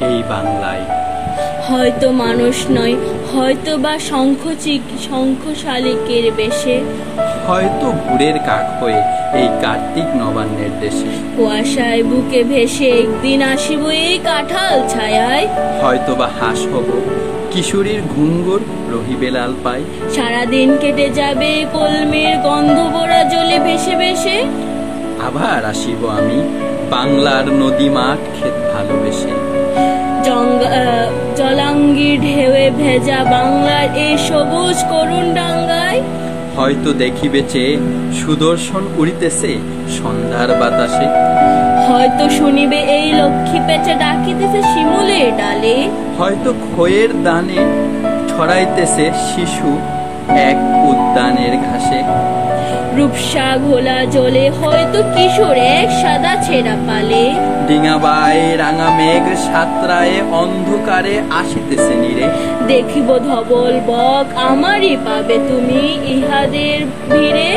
এই বাংলায়। হয়তো মানুষ নয়, হয়তো বা শঙ্খ শালিকের বেশে, হয়তো ভোরের কাক হয়ে এই কার্তিক নবান্নের দেশে। কুয়াশায় বুকে ভেসে একদিন আসিব এই কাঁঠাল ছায়ায়। হয়তো বা হাঁস হব কিশোরীর ঘুঙ্গুর রহিবে লাল পায়। সারাদিন কেটে যাবে কলমের গন্ধ ভরা জলে ভেসে ভেসে। আবার আসিব আমি বাংলার নদী মাঠ ক্ষেত ভালোবেসে। জলাঙ্গি ঢেউয়ে ভেজা বাংলার এই সবুজ করুণ ডাঙ্গায়। হয়তো দেখিবে চেয়ে সুদর্শন উড়িতেছে সন্ধ্যার বাতাসে। হয়তো শুনিবে এই লক্ষ্মী পেঁচা ডাকিতেছে শিমুলের ডালে। হয়তো খয়ের দানে ছড়াইতেছে শিশু এক উদ্যানের ঘাসে। রূপসা ঘোলা জলে হয়তো কিশোর এক সাদা ছেঁড়া পালে। ডিঙাবাই রাঙা মেঘ সাতরায়ে অন্ধকারে আসিতেছে নীরে। দেখিব ধবল বক আমারই পাবে তুমি ইহাদের ভিড়ে।